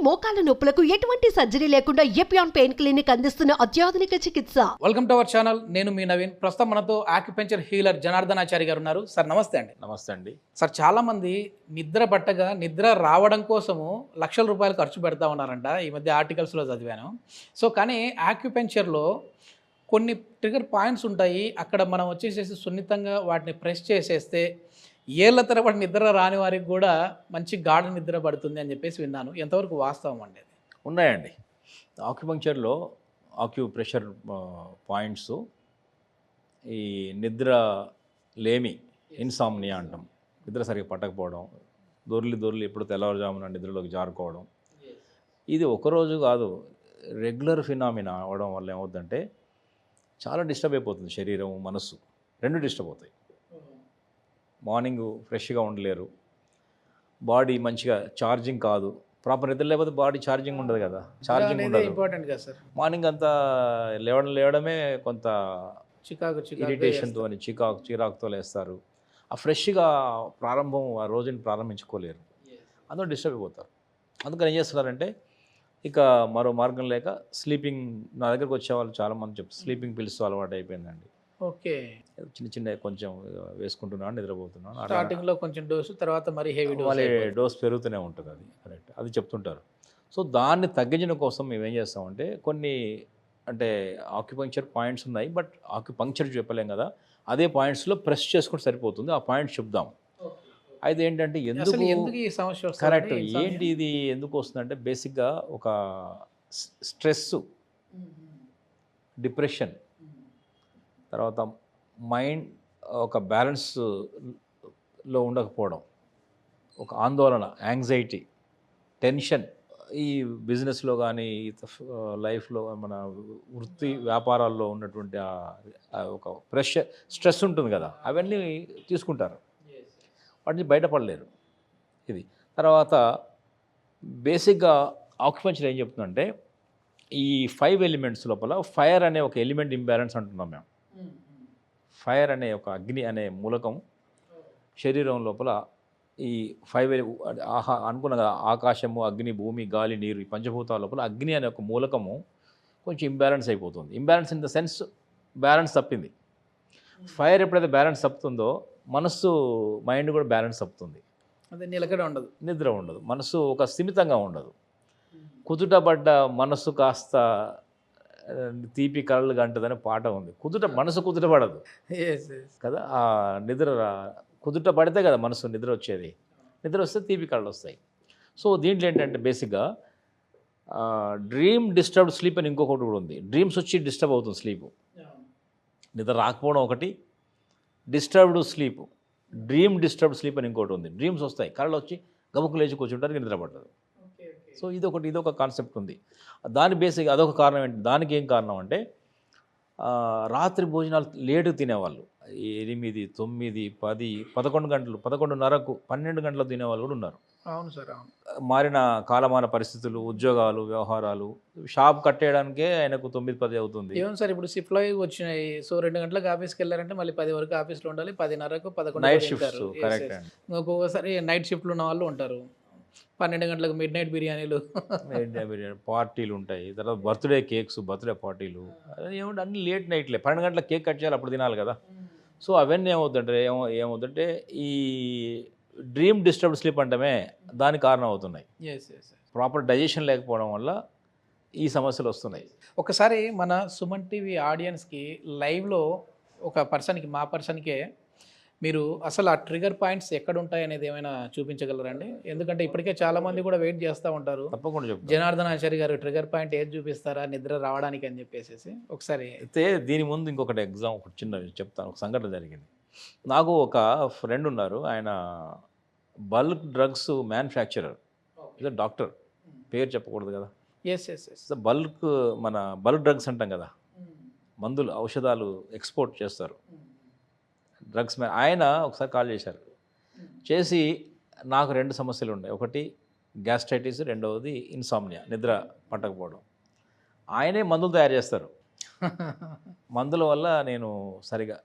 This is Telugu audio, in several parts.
మోకాల నొప్పులకు ఎటువంటి సర్జరీ లేకుండా ఎపియాన్ పెయిన్ క్లినిక్ అందిస్తున్న అత్యాధునిక చికిత్స. Welcome to our channel. నేను మీ నవీన్. ప్రస్తుతం మనతో ఆక్యుపెంచర్ హీలర్ జనార్దనాచారి గారు ఉన్నారు. సార్ నమస్తే అండి. నమస్తే అండి. సార్, చాలామంది నిద్ర పట్టగా నిద్ర రావడం కోసము లక్షల రూపాయలు ఖర్చు పెడతా ఉన్నారంట. ఈ మధ్య ఆర్టికల్స్లో చదివాను. సో కానీ ఆక్యుపెంచర్లో కొన్ని ట్రిగర్ పాయింట్స్ ఉంటాయి. అక్కడ మనం వచ్చేసేసి సున్నితంగా వాటిని ప్రెస్ చేసేస్తే ఏళ్ల తరబడి నిద్ర రాని వారికి కూడా మంచి గాఢ నిద్ర పడుతుంది అని చెప్పేసి విన్నాను. ఎంతవరకు వాస్తవం అండి? ఉన్నాయండి. ఆక్యుపంక్చర్లో ఆక్యుప్రెషర్ పాయింట్స్ ఈ నిద్ర లేమి, ఇన్సామ్నియా అంటాం. నిద్ర సరిగ్గా పట్టకపోవడం, దొర్లి ఎప్పుడు తెల్లవారుజామున నిద్రలోకి జారుకోవడం, ఇది ఒకరోజు కాదు, రెగ్యులర్ ఫినామినా అవడం వల్ల ఏమవుతుందంటే చాలా డిస్టర్బ్ అయిపోతుంది. శరీరం, మనస్సు రెండు డిస్టర్బ్ అవుతాయి. మార్నింగ్ ఫ్రెష్గా ఉండలేరు, బాడీ మంచిగా ఛార్జింగ్ కాదు. ప్రాపర్ నిద్ర లేకపోతే బాడీ ఛార్జింగ్ ఉండదు కదా, ఛార్జింగ్ ఉండదు. ఇంపార్టెంట్ కదా సార్. మార్నింగ్ అంతా లేవడమే కొంత చికాకు ఇరిటేషన్తో అని చిరాకుతో లేస్తారు. ఆ ఫ్రెష్గా ఆ రోజుని ప్రారంభించుకోలేరు, అందులో డిస్టర్బ్ అయిపోతారు. అందుకని ఏం చేస్తున్నారంటే ఇక మరో మార్గం లేక స్లీపింగ్, నా దగ్గరకు వచ్చేవాళ్ళు చాలామంది చెప్తారు స్లీపింగ్ పిల్స్ అలవాటు అయిపోయిందండి. ఓకే, చిన్న కొంచెం వేసుకుంటున్నాను, నిద్రపోతున్నాను. స్టార్టింగ్లో కొంచెం డోసు, తర్వాత మరి హెవీ డోస్ పెరుగుతూనే ఉంటుంది. అది కరెక్ట్, అది చెప్తుంటారు. సో దాన్ని తగ్గించడం కోసం మేము ఏం చేస్తామంటే కొన్ని అంటే ఆక్యుపంక్చర్ పాయింట్స్ ఉన్నాయి, బట్ ఆక్యుపంక్చర్ చెప్పలేం కదా, అదే పాయింట్స్లో ప్రెస్ చేసుకుంటే సరిపోతుంది. ఆ పాయింట్స్ చెప్దాం. అయితే ఏంటంటే ఎందుకు ఈ సమస్య కరెక్ట్ ఏంటి ఇది ఎందుకు వస్తుందంటే బేసిక్గా ఒక స్ట్రెస్, డిప్రెషన్, తర్వాత మైండ్ ఒక బ్యాలెన్స్లో ఉండకపోవడం, ఒక ఆందోళన, యాంగ్జైటీ, టెన్షన్, ఈ బిజినెస్లో కానీ లైఫ్లో మన వృత్తి వ్యాపారాల్లో ఉన్నటువంటి ఒక ప్రెషర్, స్ట్రెస్ ఉంటుంది కదా, అవన్నీ తీసుకుంటారు, వాటిని బయటపడలేరు. ఇది తర్వాత బేసిక్గా ఆక్యుపెంచర్ ఏం చెప్తుందంటే ఈ 5 ఎలిమెంట్స్ లోపల ఫైర్ అనే ఒక ఎలిమెంట్ ఇంబ్యాలెన్స్ అంటున్నాం మేము. ఫైర్ అనే ఒక అగ్ని అనే మూలకం శరీరం లోపల ఈ 5 అనుకున్న కదా, ఆకాశము, అగ్ని, భూమి, గాలి, నీరు, ఈ పంచభూతాల లోపల అగ్ని అనే ఒక మూలకము కొంచెం ఇంబ్యాలెన్స్ అయిపోతుంది. Imbalance in the sense balance తప్పింది. ఫైర్ ఎప్పుడైతే బ్యాలెన్స్ తప్పుతుందో మనస్సు, మైండ్ కూడా బ్యాలెన్స్ తప్పుతుంది. అదే నిలకడ ఉండదు, నిద్ర ఉండదు, మనస్సు ఒక స్థిమితంగా ఉండదు. కుదుటపడ్డ మనస్సు కాస్త తీపి కళలు గంటదని పాట ఉంది. మనసు కుదుటపడదు కదా, ఆ నిద్ర కుదుట పడితే కదా మనసు నిద్ర వచ్చేది. నిద్ర వస్తే తీపి కళలు వస్తాయి. సో దీంట్లో ఏంటంటే బేసిక్గా డ్రీమ్ డిస్టర్బ్డ్ స్లీప్ అని ఇంకొకటి కూడా ఉంది. డ్రీమ్స్ వచ్చి డిస్టర్బ్ అవుతుంది స్లీపు, నిద్ర రాకపోవడం ఒకటి, disturbed sleep, dream disturbed sleep అని ఇంకోటి ఉంది. డ్రీమ్స్ వస్తాయి, కళలు వచ్చి గబుకు లేచి కూర్చుంటారు, నిద్ర పడదు. సో ఇదొక కాన్సెప్ట్ ఉంది. దాని బేసిక్ అదొక కారణం ఏంటి, దానికి ఏం కారణం అంటే రాత్రి భోజనాలు లేటుగా తినేవాళ్ళు. 8, 9, 10, 11 గంటలు, 11:30కు 12 గంటలకు తినేవాళ్ళు కూడా ఉన్నారు. అవును సార్, అవును. మారిన కాలమాన పరిస్థితులు, ఉద్యోగాలు, వ్యవహారాలు, షాప్ కట్టేయడానికే ఆయనకు 9, 10 అవుతుంది. ఏమో సార్, ఇప్పుడు షిఫ్ట్లో వచ్చినాయి. సో 2 గంటలకు ఆఫీస్కి వెళ్ళారంటే మళ్ళీ 10 వరకు ఆఫీస్లో ఉండాలి. 10:30కు 11 నైట్ షిఫ్ట్స్. కరెక్ట్ అండి. ఒక్కొక్కసారి నైట్ షిఫ్ట్లు ఉన్న వాళ్ళు ఉంటారు. 12 గంటలకు మిడ్ నైట్ బిర్యానీలు, పార్టీలు ఉంటాయి. తర్వాత బర్త్డే కేక్స్, బర్త్డే పార్టీలు, ఏమంటే అన్ని లేట్ నైట్లే. 12 గంటల కేక్ కట్ చేయాలి, అప్పుడు తినాలి కదా. సో అవన్నీ ఏమవుతుందంటే ఈ డ్రీమ్ డిస్టర్బ్డ్ స్లీప్ అంటమే దానికి కారణం అవుతున్నాయి. ప్రాపర్ డైజెషన్ లేకపోవడం వల్ల ఈ సమస్యలు వస్తున్నాయి. ఒకసారి మన సుమన్ టీవీ ఆడియన్స్కి లైవ్లో ఒక పర్సన్కి, మా పర్సన్కే మీరు అసలు ఆ ట్రిగర్ పాయింట్స్ ఎక్కడ ఉంటాయి అనేది ఏమైనా చూపించగలరండి? ఎందుకంటే ఇప్పటికే చాలామంది కూడా వెయిట్ చేస్తూ ఉంటారు. తప్పకుండా చెప్తాను. జనార్దనాచారి గారు ట్రిగర్ పాయింట్ ఏది చూపిస్తారా నిద్ర రావడానికి అని చెప్పేసి ఒకసారి. అయితే దీని ముందు ఇంకొకటి ఒకటి చిన్న చెప్తాను. ఒక సంఘటన జరిగింది. నాకు ఒక ఫ్రెండ్ ఉన్నారు, ఆయన బల్క్ డ్రగ్స్ మ్యానుఫ్యాక్చరర్, ఇదే డాక్టర్, పేరు చెప్పకూడదు కదా. బల్క్ డ్రగ్స్ అంటాం కదా, మందులు, ఔషధాలు ఎక్స్పోర్ట్ చేస్తారు డ్రగ్స్. ఆయన ఒకసారి కాల్ చేశారు. చేసి నాకు 2 సమస్యలు ఉన్నాయి. ఒకటి గ్యాస్ట్రైటిస్, రెండవది ఇన్సామ్నియా, నిద్ర పట్టకపోవడం. ఆయనే మందులు తయారు చేస్తారు. మందుల వల్ల నేను సరిగా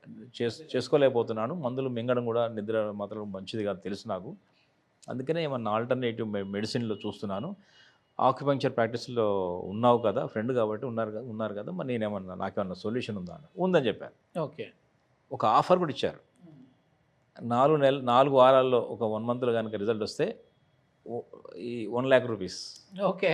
చేసుకోలేకపోతున్నాను. మందులు మింగడం కూడా నిద్ర మాత్రం మంచిది కాదు తెలుసు నాకు. అందుకనే ఏమన్నా ఆల్టర్నేటివ్ మెడిసిన్లో చూస్తున్నాను. ఆక్యుపంక్చర్ ప్రాక్టీస్లో ఉన్నావు కదా, ఫ్రెండ్ కాబట్టి ఉన్నారు కదా, మరి నేనేమన్నా నాకేమన్నా సొల్యూషన్ ఉందా అని. ఉందని చెప్పాను. ఓకే. ఒక ఆఫర్ కూడా ఇచ్చారు. 4 వారాల్లో ఒక 1 మంత్లో కనుక రిజల్ట్ వస్తే ఈ 1 lakh rupees. Okay.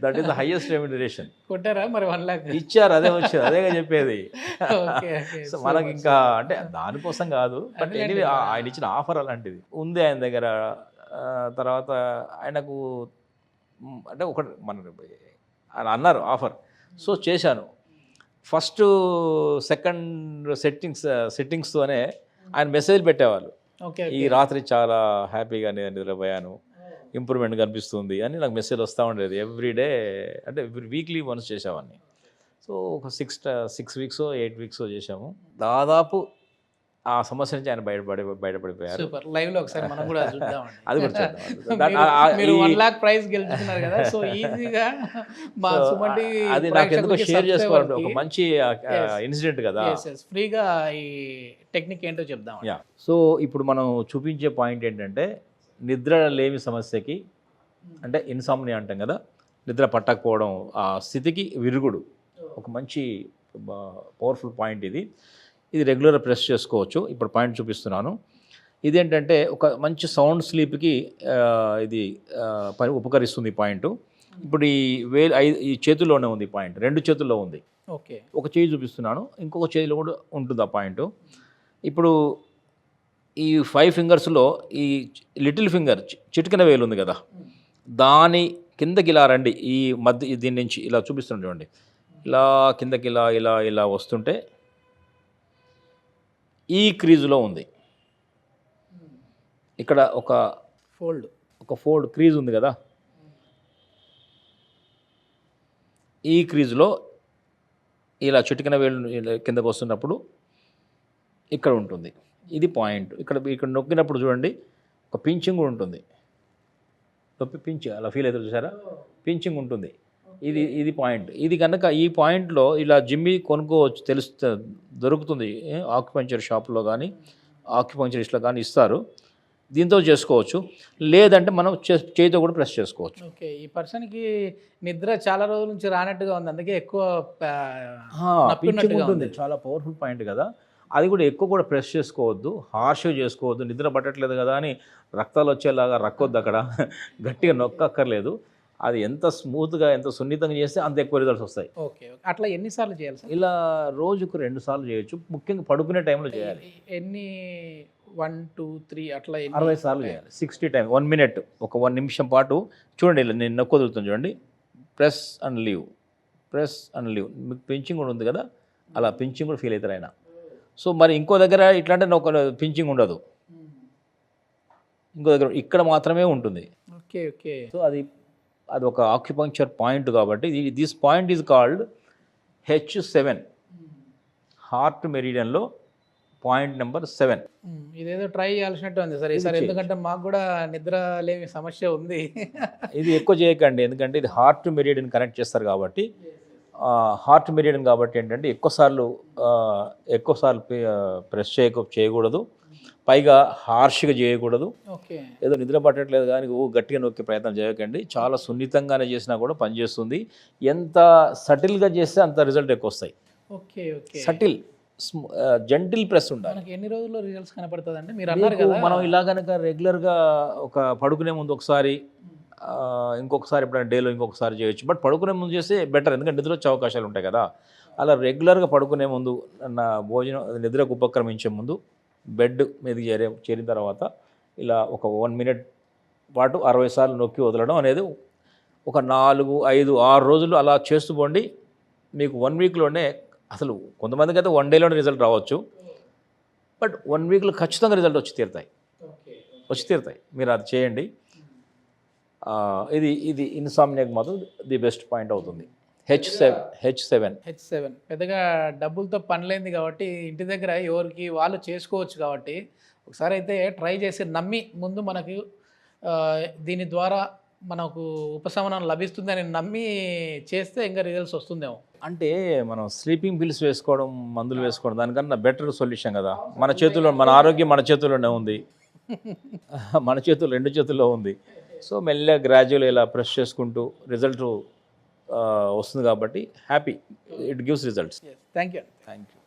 That is the highest remuneration. కొట్టారా మరి 1 lakh? ఇచ్చారు, అదే వచ్చారు, అదేగా చెప్పేది. Okay, okay. సో మనకి ఇంకా అంటే దానికోసం కాదు, బట్ ఎనీవే ఆయన ఇచ్చిన ఆఫర్ అలాంటిది ఉంది ఆయన దగ్గర. తర్వాత ఆయనకు అంటే మన ఆయన అన్నారు ఆఫర్. సో చేశాను. ఫస్ట్ సెకండ్ సెట్టింగ్స్తోనే ఆయన మెసేజ్ పెట్టేవాళ్ళు. ఓకే. ఈ రాత్రి చాలా హ్యాపీగా నిద్రపోయాను, ఇంప్రూవ్మెంట్ కనిపిస్తుంది అని నాకు మెసేజ్ వస్తూ ఉండేది ఎవ్రీడే. అంటే వీక్లీ వన్స్ చేసేవాడిని. సో ఒక 6 వీక్స్ 8 వీక్స్ చేసాము. దాదాపు ఆ సమస్య నుంచి ఆయన బయటపడిపోయారు. సూపర్. లైవ్ లో ఒకసారి మనం కూడా చూద్దామండి. అది కూడా చూద్దాం. మీరు 1 lakh ప్రైజ్ గెలుచుకున్నారు కదా, సో ఈజీగా మా సుమన్ టీవీ అది నాకు ఎందుకో షేర్ చేసుకోవాలంటే ఒక మంచి ఇన్సిడెంట్ కదా. ఫ్రీగా ఈ టెక్నిక్ ఏంటో చెప్దాం. యా. సో ఇప్పుడు మనం చూపించే పాయింట్ ఏంటంటే నిద్ర లేమి సమస్యకి, అంటే ఇన్సామ్నియా అంటాం కదా, నిద్ర పట్టకపోవడం, ఆ స్థితికి విరుగుడు ఒక మంచి పవర్ఫుల్ పాయింట్ ఇది. ఇది రెగ్యులర్గా ప్రెస్ చేసుకోవచ్చు. ఇప్పుడు పాయింట్ చూపిస్తున్నాను. ఇదేంటంటే ఒక మంచి సౌండ్ స్లీప్కి ఇది ఉపకరిస్తుంది ఈ పాయింట్. ఇప్పుడు ఈ చేతుల్లోనే ఉంది పాయింట్, 2 చేతుల్లో ఉంది. ఓకే. ఒక చేయి చూపిస్తున్నాను, ఇంకొక చేతిలో కూడా ఉంటుంది ఆ పాయింట్. ఇప్పుడు ఈ 5 ఫింగర్స్లో ఈ లిటిల్ ఫింగర్ చిటికెన వేలు ఉంది కదా, దాని కిందకి ఇలా రండి. ఈ మధ్య దీని నుంచి ఇలా చూపిస్తున్నాను చూడండి, ఇలా కిందకి ఇలా ఇలా ఇలా వస్తుంటే ఈ క్రీజులో ఉంది. ఇక్కడ ఒక ఫోల్డ్ క్రీజ్ ఉంది కదా, ఈ క్రీజులో ఇలా చిటికెన వేలు కిందకు వస్తున్నప్పుడు ఇక్కడ ఉంటుంది. ఇది పాయింట్. ఇక్కడ నొక్కినప్పుడు చూడండి ఒక పించింగ్ ఉంటుంది. పించ్ అలా ఫీల్ అవుతుంది చూసారా, పించింగ్ ఉంటుంది. ఇది పాయింట్. ఇది కనుక ఈ పాయింట్లో ఇలా జిమ్మి కొనుక్కోవచ్చు, దొరుకుతుంది. ఆక్యుపంక్చర్ షాప్లో కానీ ఆక్యుపంక్చరిస్ట్లో కానీ ఇస్తారు. దీంతో చేసుకోవచ్చు, లేదంటే మనం చేతితో కూడా ప్రెస్ చేసుకోవచ్చు. ఓకే. ఈ పర్సన్కి నిద్ర చాలా రోజుల నుంచి రానట్టుగా ఉంది, అందుకే ఎక్కువ పించింగ్ ఉంటుంది. చాలా పవర్ఫుల్ పాయింట్ కదా. అది కూడా ఎక్కువ కూడా ప్రెస్ చేసుకోవద్దు, హార్ష్గా చేసుకోవద్దు. నిద్ర పట్టట్లేదు కదా అని రక్తాలు వచ్చేలాగా రక్కొద్దు, అక్కడ గట్టిగా నొక్కక్కర్లేదు. అది ఎంత స్మూత్గా ఎంత సున్నితంగా చేస్తే అంత ఎక్కువ రిజల్ట్స్ వస్తాయి. ఓకే. అట్లా ఎన్నిసార్లు చేయాలి సార్? ఇలా రోజుకు 2 సార్లు చేయొచ్చు. ముఖ్యంగా పడుకునే టైంలో చేయాలి. ఎన్ని 1 2 3 అట్లా 60 సార్లు చేయాలి. 60 టైం 1 మినిట్, ఒక 1 నిమిషం పాటు చూడండి. ఇలా నేను నొక్కొదులుతాను చూడండి, press and leave, press and leave. మీకు పించింగ్ కూడా ఉంది కదా, అలా పించింగ్ కూడా ఫీల్ అవుతారు ఆయన. సో మరి ఇంకో దగ్గర ఇట్లాంటి ఒక పించింగ్ ఉండదు, ఇంకో దగ్గర ఇక్కడ మాత్రమే ఉంటుంది. ఓకే. ఓకే. సో అది ఒక ఆక్యుపంక్చర్ పాయింట్ కాబట్టి this point is called H7, heart మెరిడియన్లో పాయింట్ నెంబర్ 7. ఇదేదో ట్రై చేయాల్సినట్టు ఉంది సార్ ఈసారి, ఎందుకంటే మాకు కూడా నిద్ర లేని సమస్య ఉంది. ఇది ఎక్కువ చేయకండి, ఎందుకంటే ఇది హార్ట్ మెరిడియన్ కనెక్ట్ చేస్తారు కాబట్టి. హార్ట్ మెరిడియన్ కాబట్టి ఏంటంటే ఎక్కువసార్లు ప్రెస్ చేయకూడదు, పైగా హార్ష్గా చేయకూడదు. ఓకే. ఏదో నిద్ర పట్టట్లేదు కానీ గట్టిగా నొక్కే ప్రయత్నం చేయకండి. చాలా సున్నితంగానే చేసినా కూడా పనిచేస్తుంది. ఎంత సటిల్గా చేస్తే అంత రిజల్ట్ ఎక్కువ వస్తాయి. Okay. Okay. Subtle gentle press ఉండాలి. మనకి ఎన్ని రోజుల్లో రిజల్ట్స్ కనపడుతుందండి? మీరు అన్నారు కదా మనం ఇలా కనుక రెగ్యులర్గా ఒక పడుకునే ముందు ఒకసారి, ఇంకొకసారి ఎప్పుడైనా డేలో ఇంకొకసారి చేయొచ్చు. బట్ పడుకునే ముందు చేస్తే బెటర్, ఎందుకంటే నిద్ర వచ్చే అవకాశాలు ఉంటాయి కదా. అలా రెగ్యులర్గా పడుకునే ముందు, నిద్రకు ఉపక్రమించే ముందు బెడ్ మీదకి చేరిన తర్వాత ఇలా ఒక 1 మినిట్ పాటు 60 సార్లు నొక్కి వదలడం అనేది ఒక 4 5 6 రోజులు అలా చేస్తూ పోండి. మీకు 1 వీక్లోనే, అసలు కొంతమందికి అయితే 1 డేలోనే రిజల్ట్ రావచ్చు, బట్ 1 వీక్లో ఖచ్చితంగా రిజల్ట్ వచ్చి తీరుతాయి. మీరు అది చేయండి. ఇది ఇన్సామ్నియాకి మాత్రం ది బెస్ట్ పాయింట్ అవుతుంది. H7 పెద్దగా డబ్బులతో పనిలేంది కాబట్టి ఇంటి దగ్గర ఎవరికి వాళ్ళు చేసుకోవచ్చు కాబట్టి ఒకసారి అయితే ట్రై చేసి నమ్మి, ముందు మనకు దీని ద్వారా మనకు ఉపశమనం లభిస్తుందని నమ్మి చేస్తే ఇంకా రిజల్ట్స్ వస్తుందేమో. అంటే మనం స్లీపింగ్ పిల్స్ వేసుకోవడం, మందులు వేసుకోవడం దానికన్నా బెటర్ సొల్యూషన్ కదా. మన చేతుల్లో, మన ఆరోగ్యం మన చేతుల్లోనే ఉంది, మన చేతుల్లో 2 చేతుల్లో ఉంది. సో మెల్లగా గ్రాడ్యువల్ ఇలా ప్రెస్ చేసుకుంటూ రిజల్ట్ వస్తుంది కాబట్టి happy, it gives results. Thank you. Thank you.